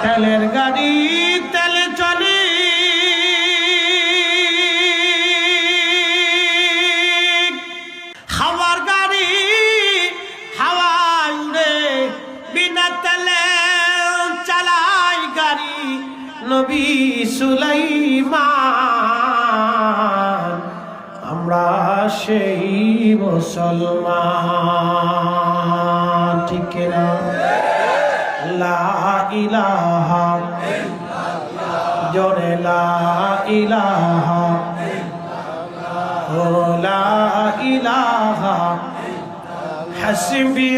তেলের গাড়ি তেলে চলে, হাওয়ার গাড়ি হাওয়ায় উড়ে, বিনা তেলে চালায় গাড়ি নবী সুলাইমান। আমরা সেই মুসলমান, ঠিক কিনা? লা ইলাহা ইল্লাল্লাহ, জোরে লা ইলাহা ইল্লাল্লাহ, লা ইলাহা হাসবি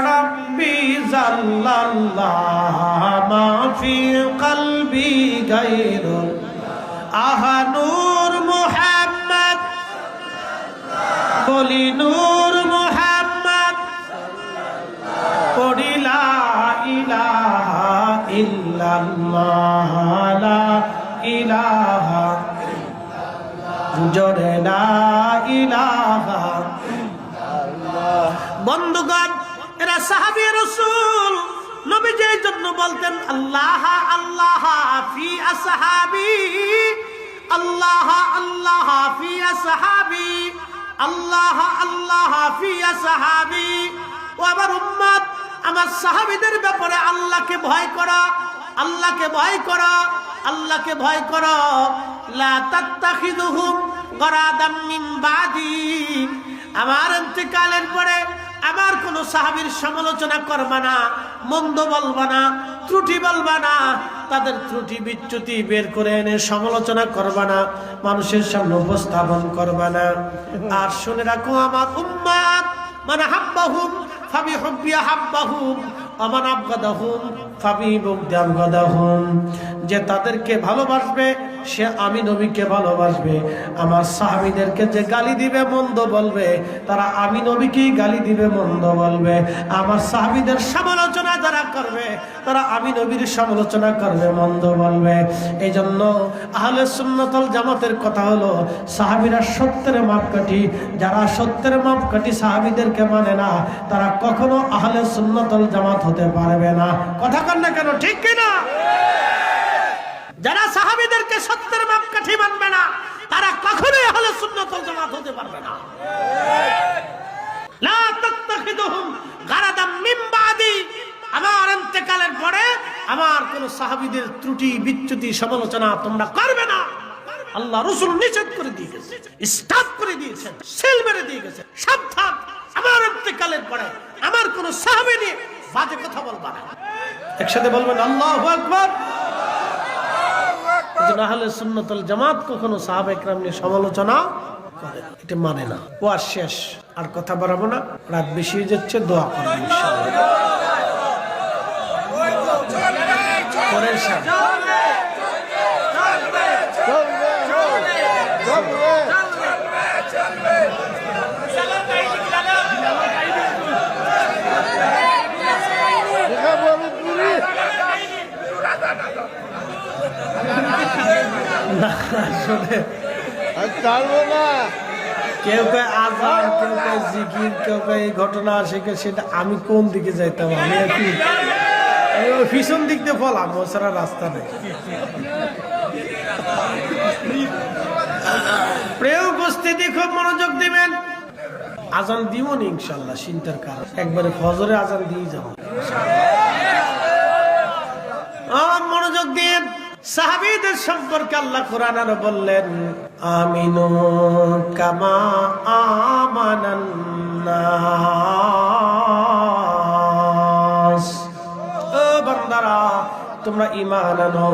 রাব্বি জাল্লাল্লাহ, মা ফি কলবি গায়রুল আহা নূর মুহাম্মদ, বলি নূর মুহাম্মদ, পড়ি লা ইলাহা ইল্লাল্লাহ, লা ইলাহা ইল্লাল্লাহ, জোরে লা ইলাহা ইল্লাল্লাহ। বন্ধুগণ, এরা সাহাবী রাসূল। নবীজি এই জন্য বলতেন আল্লাহ আল্লাহ ফি আসহাবি, আল্লাহ আল্লাহ ফি আসহাবি, আল্লাহ আল্লাহ ফি আসহাবি। ও আমার উম্মত, আমার সাহাবীদের ব্যাপারে আল্লাহকে ভয় করো, আল্লাহকে ভয় করো, আল্লাহকে ভয় করো। লা তাত্তাখিযুহুম গরাদাম মিন বাদি, আমার ইন্তেকালের পরে আমার কোন সাহাবীর সমালোচনা করবা না, মন্দ বলবা না, ত্রুটি বলবা না, তাদের ত্রুটি বিচ্যুতি বের করে এনে সমালোচনা করবা না, মানুষের সামনে উপস্থাপন করবা না। আর শুনে রাখো আমার উম্মত, মান হাব্বাহুম ফাবিহুব্বি হাব্বাহুম ওয়া মান আবগাদাহুম ফাবিবুগদি আবগাদাহুম। যে তাদেরকে ভালোবাসবে সে আমি নবীকে ভালোবাসবে। আমার সাহাবীদেরকে যে গালি দিবে, মন্দ বলবে, তারা আমি নবীকেই গালি দিবে, মন্দ বলবে। আমার সাহাবীদের সমালোচনা যারা করবে, তারা আমি নবীর সমালোচনা করবে, মন্দ বলবে। এই জন্য আহলে সুন্নাত ওয়াল জামাতের কথা হলো, সাহাবীরা সত্যের মাপকাঠি। যারা সত্যের মাপকাঠি সাহাবীদেরকে মানে না, তারা কখনো আহলে সুন্নাত ওয়াল জামাত হতে পারবে না। কথা কন না কেন, ঠিক কিনা? যারা সাহাবীদেরকে সত্যের মাপকাঠি মানবে না, তারা কখনোই আহলে সুন্নাত ওয়াল জামাত হতে পারবে না। লা তাত্তাখিযুহুম গারাদাম মিন বাদি, আমার ইন্তেকালের পরে আমার কোন সাহাবীদের ত্রুটি বিচ্যুতি সমালোচনা তোমরা করবে না। আল্লাহ রাসূল নিষেধ করে দিয়ে গেছে, স্টপ করে দিয়েছেন, সিল মেরে দিয়ে গেছে, সাবধান, আমার ইন্তেকালের পরে আমার কোন সাহাবী নিয়ে বাজে কথা বলবা না। একসাথে বলবেন আল্লাহু আকবার। আহলে সুন্নাত ওয়াল জামাত কখনো সাহাবা ইকরাম নিয়ে সমালোচনা করে না, এটা মানে না। ওয়াজ শেষ, আর কথা বাড়াবো না, রাত বেশি হয়ে যাচ্ছে। দোয়া করবেন ইনশাআল্লাহ। পরের সাথে কেউ কে আজান, কেউ কে জিকির, কেউ কে ঘটনা শিখে, সেটা আমি কোন দিকে যাইতাম? আমি একটু পিছন দিক দিয়ে বললাম, ওছাড়া রাস্তা নেই। প্রিয় উপস্থিতি, খুব মনোযোগ দিবেন। আজান দিব নি ইনশাল্লাহ, চিন্তার কারণ একবারে ফজরে আজান দিয়ে যাব। মনোযোগ দিয়ে সাহাবীদের সম্পর্কে আল্লাহ কোরআন আরো বললেন, আমিনু কামা আমানান নাস। ও বান্দারা, তোমরা ঈমান আনো,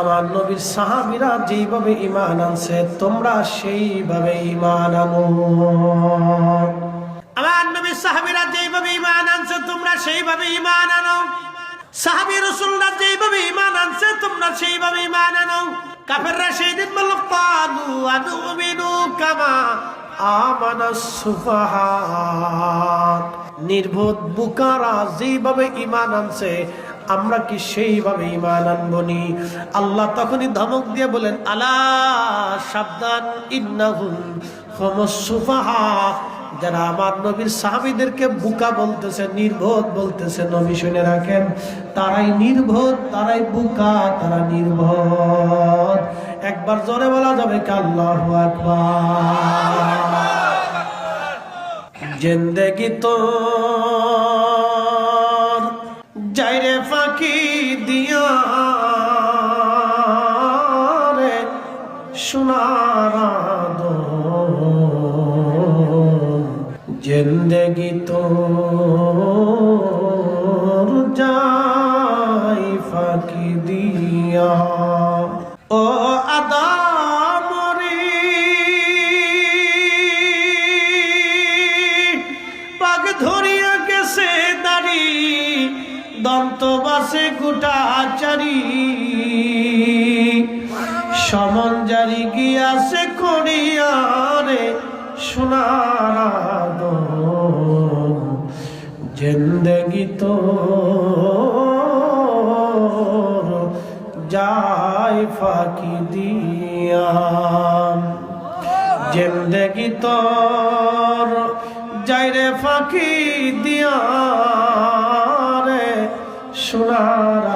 আমার নবীর সাহাবীরা যেইভাবে ঈমান আনছে তোমরা সেইভাবে ঈমান আনো। আমার নবীর সাহাবীরা যেইভাবে ঈমান আনছে তোমরা সেইভাবে ঈমান আনো। সাহাবী রাসূলরা যেইভাবে ঈমান আনছে তোমরা সেইভাবে ঈমান আনো। কাফেররা সেইদিন বলল, ক্বালু আনুমিনু কামা আমানাস সুফাহা। নির্বোধ বুকারা যেইভাবে ঈমান আনছে আমরা কি সেইভাবে ঈমান আনবনি? আল্লাহ তখনই ধমক দিয়ে বলেন, আলা সাবধান, ইন্নাহুম হুমুস সুফাহা। যারা আমার নবীর সাহাবীদেরকে বোকা বলতেছে, নির্বোধ বলতেছে, নবী শুনে রাখেন, তারাই নির্বোধ, তারাই বোকা, তারা নির্বোধ। একবার জোরে বলা যাবে কি আল্লাহু আকবার। জিন্দেগি তো যাইরে ফাঁকি দিয়া রে সোনার জিন্দেগি তো যাই ফাঁকি দিয়া ও আদামরি পাগ ধরিয়া গেছে দাড়ি দন্ত বাসে গোটা চারি সমন জারি গিয়াছে করিয়া রে সোনার জিন্দেগি তো যাই ফাঁকি দিয়া জিন্দেগি তোর যাই রে ফাঁকি দিয়া রে সোনার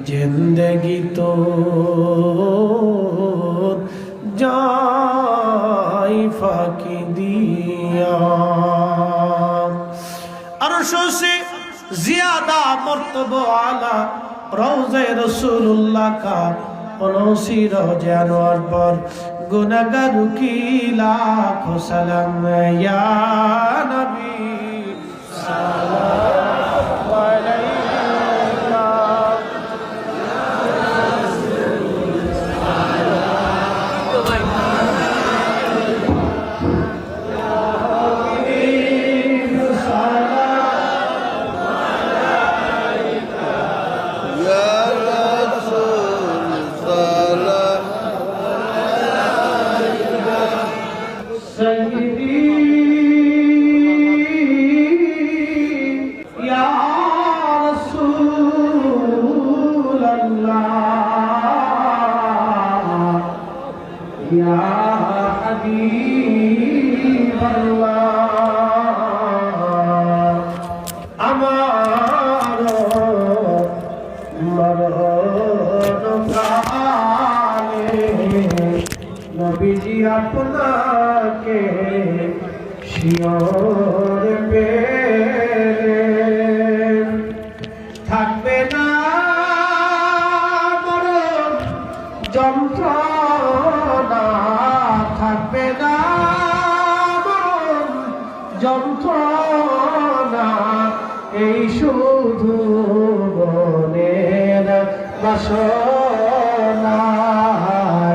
জিন্দেগি তোর যাই ফাঁকি দিয়া আরশে জিয়াদা মর্তবা আলা রওজায়ে রাসূলুল্লাহ কা পনসি রোজে আনোয়ার পর গুনাহগার কি লাখো সালাম ইয়া নবী সাল্লাল্লাহু আলাইহি নবীজি আপনাকে শিওর পেলে থাকবে না মরণ যন্ত্রণা, থাকবে না মরণ যন্ত্রণা, এই শুধু মনের বাসনা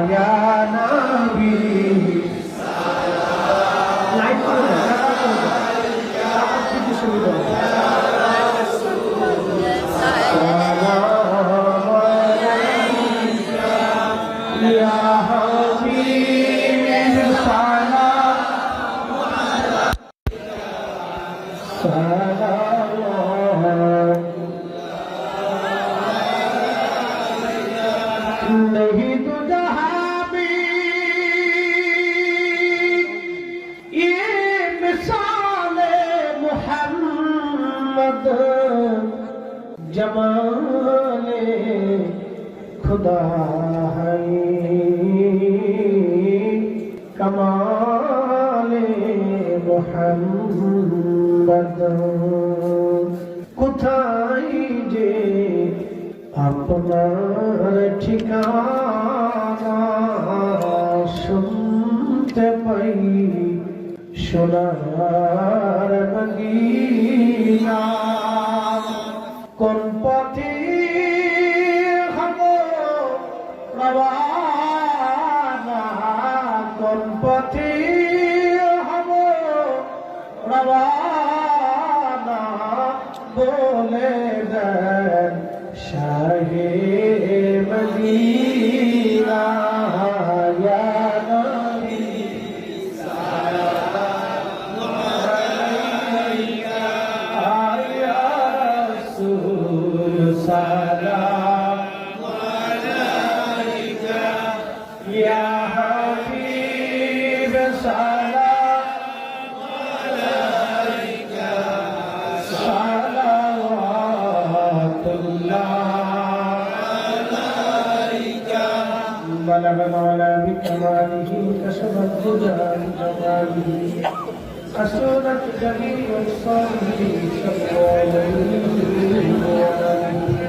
ইয়া নবী লাইক করো না কিছু সুবিধা ইয়া হাবিব नहीं तो जहाँ भी ये मिसाल मोहम्मद जमाले खुदा है कमाले मोहम्मद কোথায় যে আপনার ঠিকানা শুনতে পাই সোনার মদিনা কোন পথে হব রওয়ানা কোন পথে হব রওয়ানা বলে দেন শাহে মদিনা ইয়া নবী সাল্লাল্লাহু আলাইকা ইয়া রাসূল সাল্লাল্লাহু আলাইকা ইয়া হাবিব بلغ العلا بكماله كشف الدجى بجماله أسرت جميع الصالحين صلى الله عليه وسلم